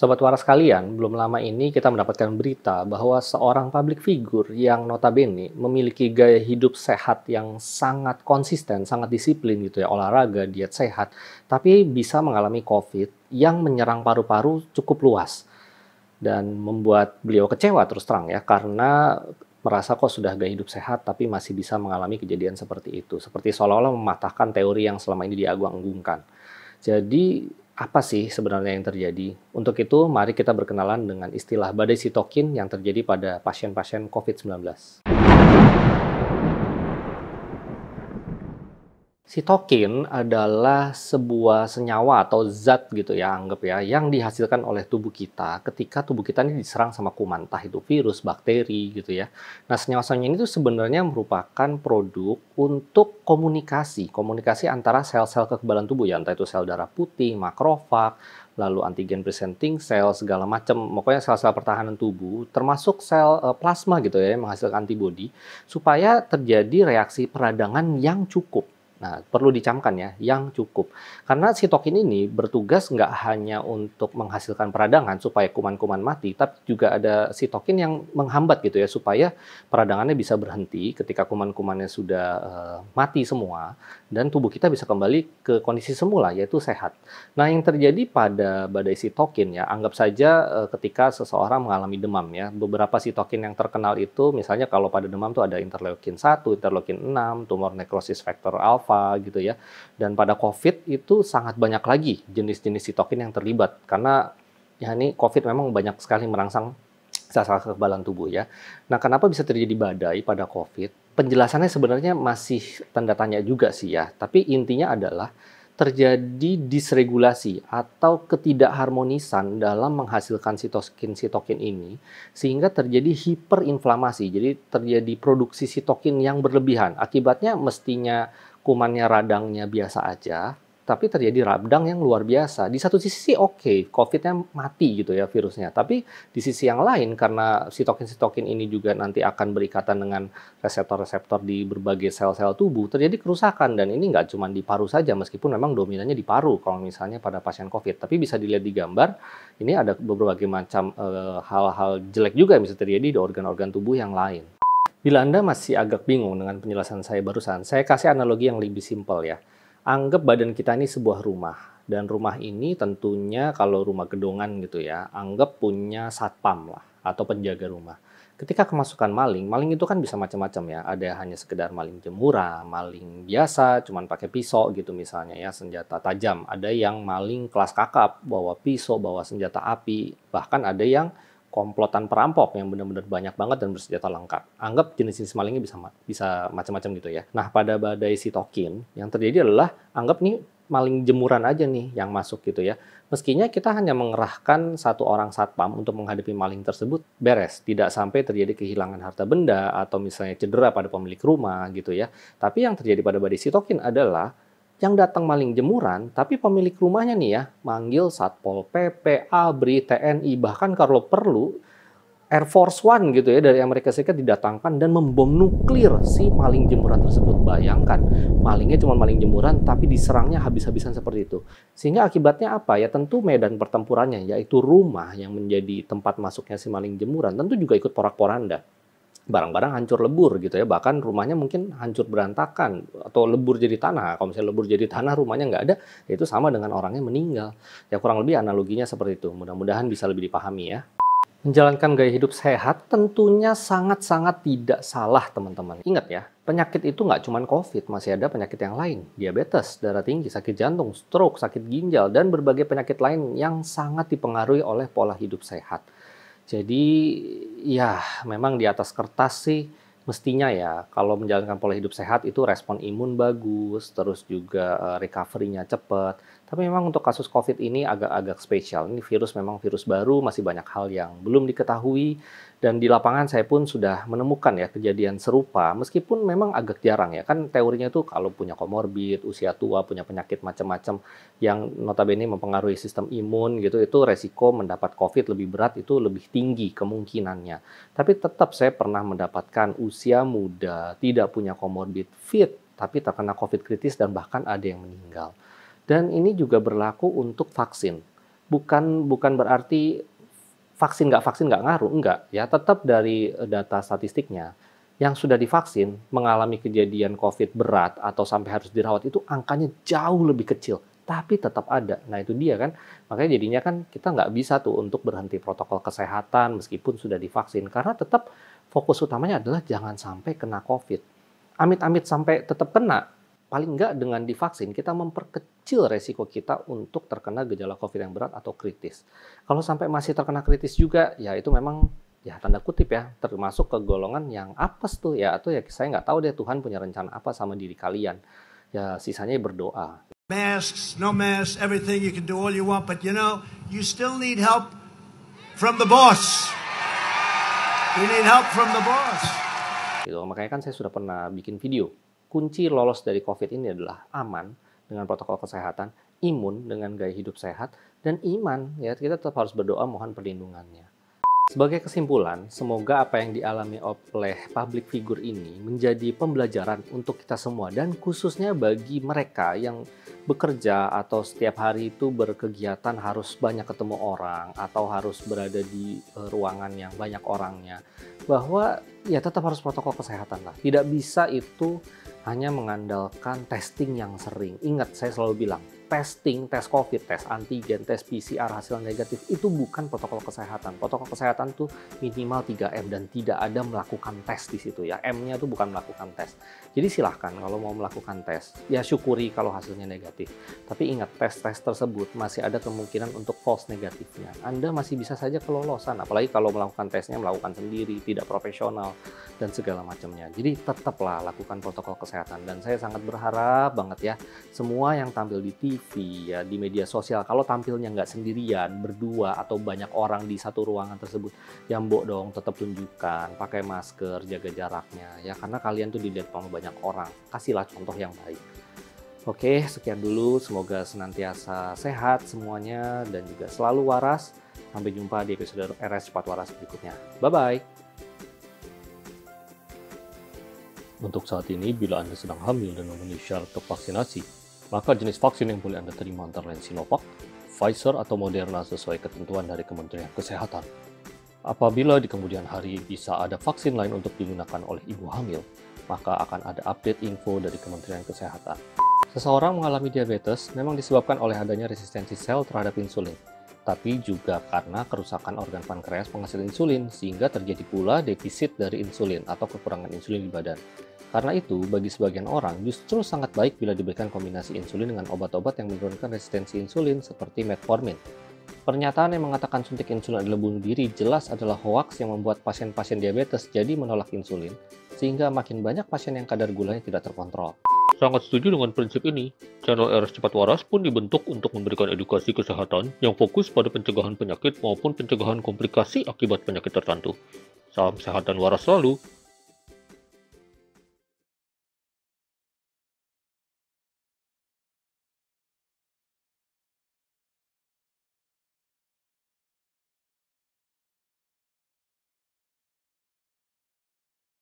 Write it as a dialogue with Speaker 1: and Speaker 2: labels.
Speaker 1: Sobat Waras sekalian, belum lama ini kita mendapatkan berita bahwa seorang public figure yang notabene memiliki gaya hidup sehat yang sangat konsisten, sangat disiplin gitu ya, olahraga, diet sehat, tapi bisa mengalami COVID yang menyerang paru-paru cukup luas dan membuat beliau kecewa terus terang ya, karena merasa kok sudah gaya hidup sehat tapi masih bisa mengalami kejadian seperti itu. Seperti seolah-olah mematahkan teori yang selama ini diagung-agungkan. Jadi, apa sih sebenarnya yang terjadi? Untuk itu, mari kita berkenalan dengan istilah badai sitokin yang terjadi pada pasien-pasien COVID-19. Sitokin adalah sebuah senyawa atau zat gitu ya, anggap ya, yang dihasilkan oleh tubuh kita ketika tubuh kita ini diserang sama kuman, entah itu virus, bakteri gitu ya. Nah, senyawa-senyawa ini tuh sebenarnya merupakan produk untuk komunikasi antara sel-sel kekebalan tubuh ya, entah itu sel darah putih, makrofag, lalu antigen presenting sel, segala macam, pokoknya sel-sel pertahanan tubuh, termasuk sel plasma gitu ya, yang menghasilkan antibodi, supaya terjadi reaksi peradangan yang cukup. Nah, perlu dicamkan ya, yang cukup. Karena sitokin ini bertugas nggak hanya untuk menghasilkan peradangan supaya kuman-kuman mati, tapi juga ada sitokin yang menghambat gitu ya, supaya peradangannya bisa berhenti ketika kuman-kumannya sudah mati semua, dan tubuh kita bisa kembali ke kondisi semula, yaitu sehat. Nah, yang terjadi pada badai sitokin ya, anggap saja ketika seseorang mengalami demam ya, beberapa sitokin yang terkenal itu, misalnya kalau pada demam tuh ada interleukin 1, interleukin 6, tumor necrosis factor alpha, gitu ya. Dan pada COVID itu sangat banyak lagi jenis-jenis sitokin yang terlibat karena ya ini COVID memang banyak sekali merangsang sel-sel kekebalan tubuh ya. Nah, kenapa bisa terjadi badai pada COVID? Penjelasannya sebenarnya masih tanda tanya juga sih ya. Tapi intinya adalah terjadi disregulasi atau ketidakharmonisan dalam menghasilkan sitokin-sitokin ini sehingga terjadi hiperinflamasi. Jadi terjadi produksi sitokin yang berlebihan. Akibatnya mestinya kumannya radangnya biasa aja, tapi terjadi radang yang luar biasa. Di satu sisi sih oke, COVID-nya mati gitu ya virusnya. Tapi di sisi yang lain karena sitokin-sitokin ini juga nanti akan berikatan dengan reseptor-reseptor di berbagai sel-sel tubuh, terjadi kerusakan. Dan ini nggak cuma di paru saja, meskipun memang dominannya di paru kalau misalnya pada pasien COVID. Tapi bisa dilihat di gambar, ini ada berbagai macam hal-hal jelek juga yang bisa terjadi di organ-organ tubuh yang lain. Bila Anda masih agak bingung dengan penjelasan saya barusan, saya kasih analogi yang lebih simpel ya. Anggap badan kita ini sebuah rumah. Dan rumah ini tentunya kalau rumah gedongan gitu ya, anggap punya satpam lah, atau penjaga rumah. Ketika kemasukan maling, maling itu kan bisa macam-macam ya. Ada hanya sekedar maling jemuran, maling biasa, cuman pakai pisau gitu misalnya ya, senjata tajam. Ada yang maling kelas kakap, bawa pisau, bawa senjata api. Bahkan ada yang komplotan perampok yang benar-benar banyak banget dan bersenjata lengkap. Anggap jenis-jenis malingnya bisa macam-macam gitu ya. Nah, pada badai sitokin yang terjadi adalah anggap nih maling jemuran aja nih yang masuk gitu ya. Meskinya kita hanya mengerahkan satu orang satpam untuk menghadapi maling tersebut, beres. Tidak sampai terjadi kehilangan harta benda atau misalnya cedera pada pemilik rumah gitu ya. Tapi yang terjadi pada badai sitokin adalah yang datang maling jemuran, tapi pemilik rumahnya nih ya, manggil Satpol PP, ABRI, TNI, bahkan kalau perlu Air Force One gitu ya dari Amerika Serikat didatangkan dan membom nuklir si maling jemuran tersebut. Bayangkan, malingnya cuma maling jemuran tapi diserangnya habis-habisan seperti itu. Sehingga akibatnya apa ya? Tentu medan pertempurannya yaitu rumah yang menjadi tempat masuknya si maling jemuran tentu juga ikut porak-poranda. Barang-barang hancur lebur gitu ya, bahkan rumahnya mungkin hancur berantakan atau lebur jadi tanah. Kalau misalnya lebur jadi tanah, rumahnya nggak ada, ya itu sama dengan orangnya meninggal. Ya kurang lebih analoginya seperti itu. Mudah-mudahan bisa lebih dipahami ya. Menjalankan gaya hidup sehat tentunya sangat-sangat tidak salah teman-teman. Ingat ya, penyakit itu nggak cuma COVID, masih ada penyakit yang lain. Diabetes, darah tinggi, sakit jantung, stroke, sakit ginjal, dan berbagai penyakit lain yang sangat dipengaruhi oleh pola hidup sehat. Jadi ya memang di atas kertas sih mestinya ya kalau menjalankan pola hidup sehat itu respon imun bagus, terus juga recovery-nya cepat. Tapi memang untuk kasus COVID ini agak-agak spesial. Ini virus memang virus baru, masih banyak hal yang belum diketahui. Dan di lapangan saya pun sudah menemukan ya kejadian serupa, meskipun memang agak jarang ya. Kan teorinya tuh kalau punya komorbid, usia tua, punya penyakit macam-macam yang notabene mempengaruhi sistem imun gitu, itu resiko mendapat COVID lebih berat itu lebih tinggi kemungkinannya. Tapi tetap saya pernah mendapatkan usia muda, tidak punya komorbid, fit, tapi terkena COVID kritis dan bahkan ada yang meninggal. Dan ini juga berlaku untuk vaksin. bukan bukan berarti vaksin nggak ngaruh, enggak ya. Tetap dari data statistiknya, yang sudah divaksin mengalami kejadian COVID berat atau sampai harus dirawat itu angkanya jauh lebih kecil, tapi tetap ada. Nah itu dia kan, makanya jadinya kan kita nggak bisa tuh untuk berhenti protokol kesehatan meskipun sudah divaksin, karena tetap fokus utamanya adalah jangan sampai kena COVID. Amit-amit sampai tetap kena, paling nggak dengan divaksin kita memperkecil resiko kita untuk terkena gejala COVID yang berat atau kritis. Kalau sampai masih terkena kritis juga, ya itu memang ya tanda kutip ya, termasuk ke golongan yang apes tuh ya, atau ya saya nggak tahu deh Tuhan punya rencana apa sama diri kalian. Ya sisanya berdoa.
Speaker 2: Masks, no masks, everything, you can do all you want, but you still need help from the boss. You need help from the boss.
Speaker 1: Gitu. Makanya kan saya sudah pernah bikin video. Kunci lolos dari COVID ini adalah aman dengan protokol kesehatan, imun dengan gaya hidup sehat, dan iman. Ya, kita tetap harus berdoa mohon perlindungannya. Sebagai kesimpulan, semoga apa yang dialami oleh public figure ini menjadi pembelajaran untuk kita semua dan khususnya bagi mereka yang bekerja atau setiap hari itu berkegiatan harus banyak ketemu orang atau harus berada di ruangan yang banyak orangnya, bahwa ya tetap harus protokol kesehatan lah. Tidak bisa itu hanya mengandalkan testing yang sering. Ingat, saya selalu bilang, testing, tes COVID, tes antigen, tes PCR hasil negatif itu bukan protokol kesehatan. Protokol kesehatan tuh minimal 3M dan tidak ada melakukan tes di situ ya. M-nya tuh bukan melakukan tes. Jadi silahkan kalau mau melakukan tes, ya syukuri kalau hasilnya negatif. Tapi ingat, tes-tes tersebut masih ada kemungkinan untuk false negatifnya. Anda masih bisa saja kelolosan, apalagi kalau melakukan tesnya melakukan sendiri, tidak profesional, dan segala macamnya. Jadi tetaplah lakukan protokol kesehatan. Dan saya sangat berharap banget ya, semua yang tampil di TV, ya di media sosial, kalau tampilnya nggak sendirian, berdua, atau banyak orang di satu ruangan tersebut, ya mbok dong tetap tunjukkan, pakai masker, jaga jaraknya, ya karena kalian tuh dilihat sama banyak orang, kasihlah contoh yang baik. Oke, sekian dulu, semoga senantiasa sehat semuanya dan juga selalu waras. Sampai jumpa di episode RS Cepat Waras berikutnya. Bye-bye! Untuk saat ini, bila Anda sedang hamil dan memenuhi syarat untuk vaksinasi, maka jenis vaksin yang boleh Anda terima antara lain Sinovac, Pfizer, atau Moderna sesuai ketentuan dari Kementerian Kesehatan. Apabila di kemudian hari bisa ada vaksin lain untuk digunakan oleh ibu hamil, maka akan ada update info dari Kementerian Kesehatan. Seseorang mengalami diabetes memang disebabkan oleh adanya resistensi sel terhadap insulin, tapi juga karena kerusakan organ pankreas penghasil insulin, sehingga terjadi pula defisit dari insulin atau kekurangan insulin di badan. Karena itu, bagi sebagian orang, justru sangat baik bila diberikan kombinasi insulin dengan obat-obat yang menurunkan resistensi insulin seperti metformin. Pernyataan yang mengatakan suntik insulin adalah bunuh diri jelas adalah hoaks yang membuat pasien-pasien diabetes jadi menolak insulin, sehingga makin banyak pasien yang kadar gulanya tidak terkontrol.
Speaker 3: Sangat setuju dengan prinsip ini. Channel RS Cepat Waras pun dibentuk untuk memberikan edukasi kesehatan yang fokus pada pencegahan penyakit maupun pencegahan komplikasi akibat penyakit tertentu. Salam sehat dan waras selalu.